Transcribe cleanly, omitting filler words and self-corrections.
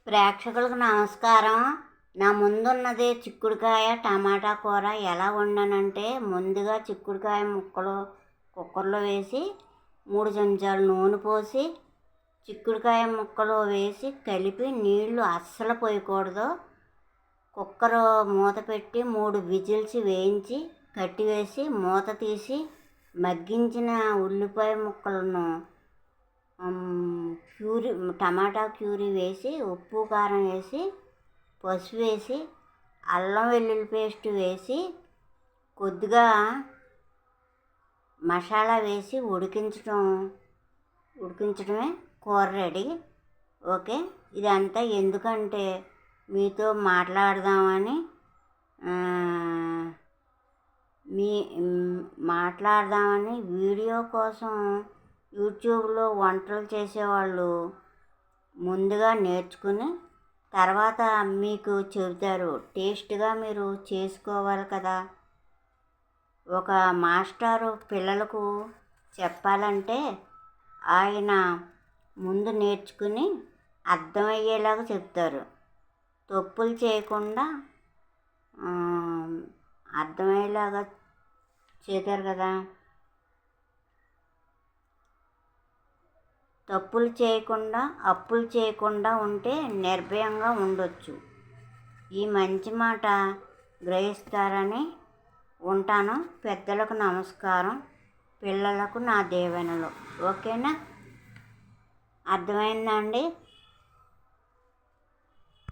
ప్రేక్షకులకు నమస్కారం. నా ముందున్నది చిక్కుడుకాయ టమాటా కూర. ఎలా వండానంటే, ముందుగా చిక్కుడుకాయ ముక్కలు కుక్కర్లో వేసి 3 చెంచాలు నూనె పోసి చిక్కుడుకాయ ముక్కలు వేసి కలిపి నీళ్లు అస్సలు పోయకూడదు. కుక్కర్ మూత పెట్టి 3 విజిల్స్ వేయించి కట్టివేసి మూత తీసి మగ్గించిన ఉల్లిపాయ ముక్కలను టమాటా క్యూరీ వేసి ఉప్పు కారం వేసి పసుపు వేసి అల్లం వెల్లుల్లి పేస్ట్ వేసి కొద్దిగా మసాలా వేసి ఉడికించడమే కూర రెడీ. ఓకే, ఇదంతా ఎందుకంటే మీతో మాట్లాడదామని వీడియో కోసం యూట్యూబ్లో వంటలు చేసేవాళ్ళు ముందుగా నేర్చుకుని తర్వాత మీకు చెబుతారు. టేస్ట్గా మీరు చేసుకోవాలి కదా. ఒక మాస్టారు పిల్లలకు చెప్పాలంటే ఆయన ముందు నేర్చుకుని అర్థమయ్యేలాగా చెప్తారు. తప్పులు చేయకుండా అర్థమయ్యేలాగా చేశారు కదా. తప్పులు చేయకుండా అప్పులు చేయకుండా ఉంటే నిర్భయంగా ఉండొచ్చు. ఈ మంచి మాట గ్రహిస్తారని ఉంటాను. పెద్దలకు నమస్కారం, పిల్లలకు నా దీవెనలు. ఓకేనా? అర్థమైందా అండి?